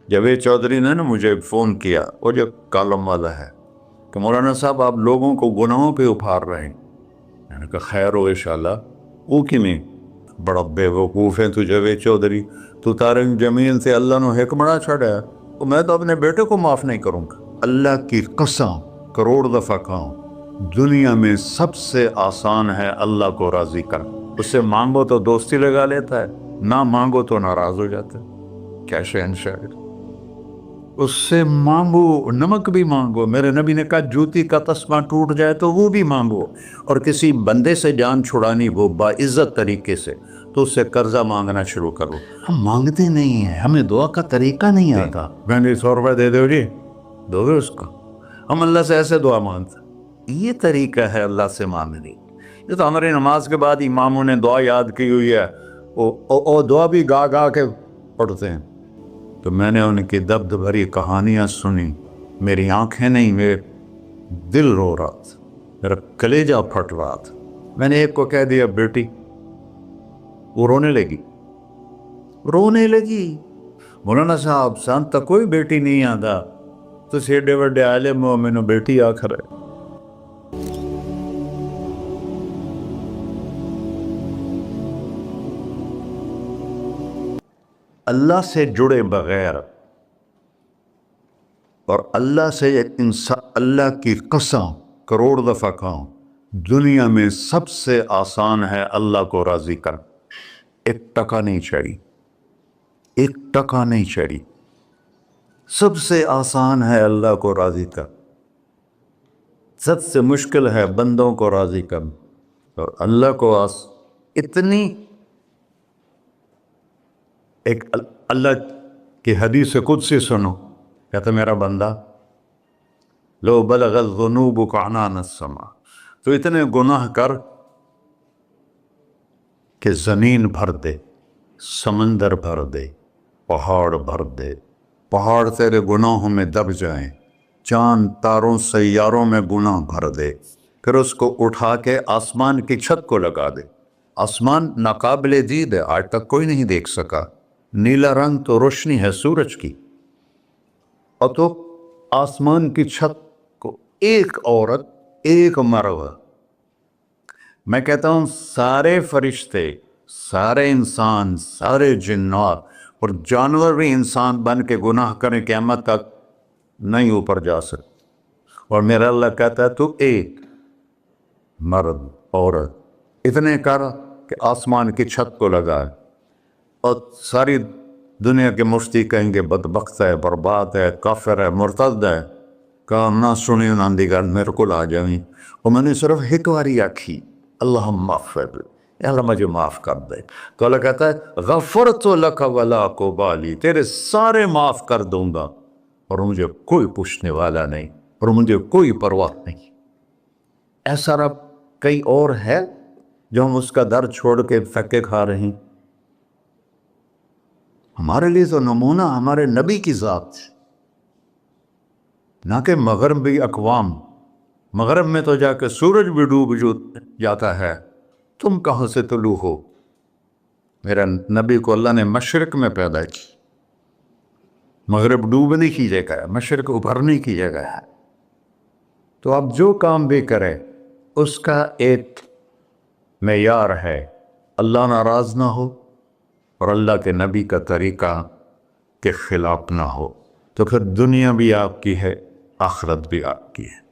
جاوید چودھری نے نا مجھے فون کیا، وہ جو کالم والا ہے، کہ مولانا صاحب آپ لوگوں کو گناہوں پہ ابھار رہے ہیں۔ میں نے کہا خیر ہو انشاءاللہ۔ وہ کی نہیں بڑا بے وقوف ہے تو جاوید چودھری، تو تارنگ جمین سے اللہ نے حکمڑا چھڑا ہے، تو میں تو اپنے بیٹے کو معاف نہیں کروں گا۔ اللہ کی قسم کروڑ دفعہ کہوں، دنیا میں سب سے آسان ہے اللہ کو راضی کرنا۔ اس سے مانگو تو دوستی لگا لیتا ہے، نہ مانگو تو ناراض ہو جاتا ہے۔ کیا شہنشاہ! اس سے مانگو، نمک بھی مانگو۔ میرے نبی نے کہا جوتی کا تسمہ ٹوٹ جائے تو وہ بھی مانگو، اور کسی بندے سے جان چھڑانی ہو باعزت طریقے سے تو اس سے قرضہ مانگنا شروع کرو۔ ہم مانگتے نہیں ہیں، ہمیں دعا کا طریقہ نہیں آتا۔ میں نے 100 روپے دے دو جی، دو گے اس کو؟ ہم اللہ سے ایسے دعا مانگتے ہیں۔ یہ طریقہ ہے اللہ سے مانگنے۔ یہ تو ہماری نماز کے بعد اماموں نے دعا یاد کی ہوئی ہے، وہ دعا بھی گا گا کے پڑھتے ہیں۔ تو میں نے ان کی درد بھری کہانیاں سنی، میری آنکھیں نہیں، میرے دل رو رہا تھا، میرا کلیجہ پھٹ رہا تھا۔ میں نے ایک کو کہہ دیا بیٹی، وہ رونے لگی۔ مولانا صاحب سان تک کوئی بیٹی نہیں آتا، تو ایڈے وڈے عالم ہو، میں نے بیٹی آخر ہے۔ اللہ سے جڑے بغیر اور اللہ سے انسان، اللہ کی قسم کروڑ دفعہ کہوں، دنیا میں سب سے آسان ہے اللہ کو راضی کر۔ ایک ٹکا نہیں چڑھی، ایک ٹکا نہیں چڑھی۔ سب سے آسان ہے اللہ کو راضی کر، سب سے مشکل ہے بندوں کو راضی کر۔ اور اللہ کو اتنی ایک اللہ کی حدیث قدسی سنو، کہتا میرا بندہ لو بلغ الذنوب عنان السماء، تو اتنے گناہ کر کہ زمین بھر دے، سمندر بھر دے، پہاڑ بھر دے، پہاڑ تیرے گناہوں میں دب جائیں، چاند تاروں سیاروں میں گناہ بھر دے، پھر اس کو اٹھا کے آسمان کی چھت کو لگا دے۔ آسمان ناقابل دید ہے، آج تک کوئی نہیں دیکھ سکا، نیلا رنگ تو روشنی ہے سورج کی، اور تو آسمان کی چھت کو ایک عورت، ایک مرد، میں کہتا ہوں سارے فرشتے، سارے انسان، سارے جنات اور جانور بھی انسان بن کے گناہ کریں قیامت تک نہیں اوپر جا سکتے، اور میرا اللہ کہتا ہے تو ایک مرد عورت اتنے کر کہ آسمان کی چھت کو لگائے، اور ساری دنیا کے مفتی کہیں گے بدبخت ہے، برباد ہے، کافر ہے، مرتد ہے، کہا نہ سنی نہ دیگر میرے کو آ جائیں، اور میں نے صرف ایک باری آکھی اللہم اغفر، اللہ مجھے معاف کر دے، تو اللہ کہتا ہے غفرت لک ولا ابالی، تیرے سارے معاف کر دوں گا اور مجھے کوئی پوچھنے والا نہیں، اور مجھے کوئی پرواہ نہیں۔ ایسا رب کئی اور ہے جو ہم اس کا در چھوڑ کے پھکے کھا رہے ہیں؟ ہمارے لیے تو نمونہ ہمارے نبی کی ذات، نہ کہ مغربی اقوام۔ مغرب میں تو جا کے سورج بھی ڈوب جاتا ہے، تم کہاں سے طلوع ہو؟ میرا نبی کو اللہ نے مشرق میں پیدا کی، مغرب ڈوبنے کی جگہ ہے، مشرق ابھرنے کی جگہ ہے۔ تو اب جو کام بھی کرے اس کا ایک معیار ہے، اللہ ناراض نہ ہو اور اللہ کے نبی کا طریقہ کے خلاف نہ ہو، تو پھر دنیا بھی آپ کی ہے، آخرت بھی آپ کی ہے۔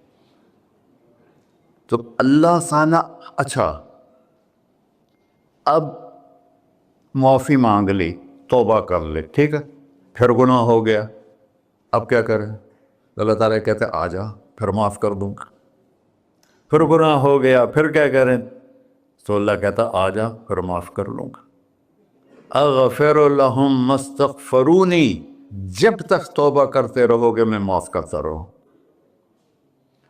تو اللہ سانا اچھا، اب معافی مانگ لی، توبہ کر لے، ٹھیک ہے، پھر گناہ ہو گیا، اب کیا کریں؟ اللہ تعالیٰ کہتے آ جا پھر معاف کر دوں گا۔ پھر گناہ ہو گیا، پھر کیا کریں؟ تو اللہ کہتا آ جا پھر معاف کر لوں گا۔ اغفر لہم مستغفرونی، جب تک توبہ کرتے رہو گے میں معاف کرتا رہوں۔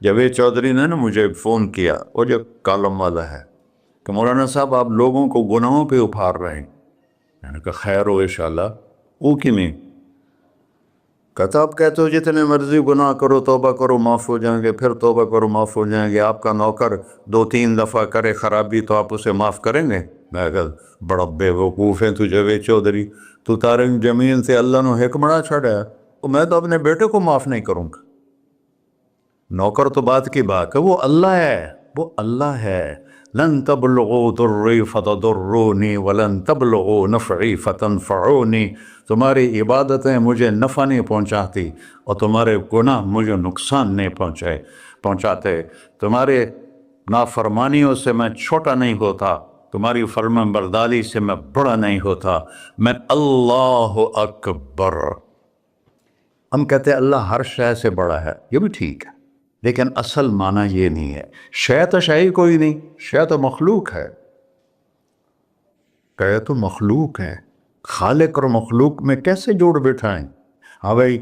جاوید چودھری نے نا مجھے فون کیا، وہ جو کالم والا ہے، کہ مولانا صاحب آپ لوگوں کو گناہوں پہ ابھار رہے ہیں۔ میں نے کہا خیر ہو انشاءاللہ۔ وہ کی میں کہتا آپ کہتے ہو جتنے مرضی گناہ کرو توبہ کرو معاف ہو جائیں گے، پھر توبہ کرو معاف ہو جائیں گے، آپ کا نوکر 2-3 دفعہ کرے خرابی تو آپ اسے معاف کریں گے؟ میں کہا بڑا بے وقوف ہے تو جاوید چودھری، تو تارنگ زمین سے اللہ نے حکمڑا چھڑا تو میں تو اپنے بیٹے کو معاف نہیں کروں گا. نوکر تو بات کی بات ہے، وہ اللہ ہے، وہ اللہ ہے. لن تبلغوا ضری فتضرونی ولن تبلغوا نفعی فتنفعونی. تمہاری عبادتیں مجھے نفع نہیں پہنچاتی اور تمہارے گناہ مجھے نقصان نہیں پہنچاتے. تمہارے نافرمانیوں سے میں چھوٹا نہیں ہوتا، تمہاری فرمان برداری سے میں بڑا نہیں ہوتا. میں اللہ اکبر. ہم کہتے ہیں اللہ ہر شے سے بڑا ہے، یہ بھی ٹھیک ہے، لیکن اصل معنی یہ نہیں ہے. شے تو شے ہی کوئی نہیں، شے تو مخلوق ہے. کہ تو مخلوق ہے، خالق اور مخلوق میں کیسے جوڑ بٹھائیں؟ ہاں بھائی،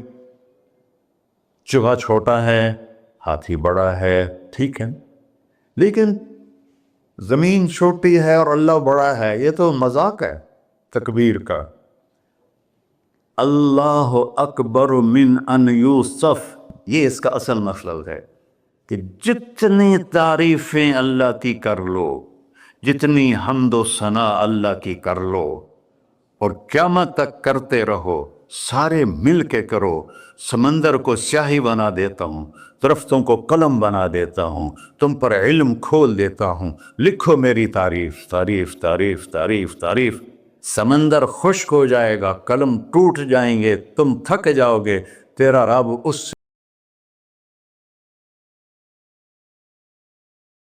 چوہا چھوٹا ہے، ہاتھی بڑا ہے، ٹھیک ہے، لیکن زمین چھوٹی ہے اور اللہ بڑا ہے، یہ تو مذاق ہے تکبیر کا. اللہ اکبر من ان یوسف، یہ اس کا اصل مطلب ہے کہ جتنی تعریفیں اللہ کی کر لو، جتنی حمد و ثنا اللہ کی کر لو، اور قیامت تک کرتے رہو، سارے مل کے کرو. سمندر کو سیاہی بنا دیتا ہوں، درختوں کو قلم بنا دیتا ہوں، تم پر علم کھول دیتا ہوں، لکھو میری تعریف تعریف تعریف تعریف تعریف. سمندر خشک ہو جائے گا، قلم ٹوٹ جائیں گے، تم تھک جاؤ گے، تیرا رب اس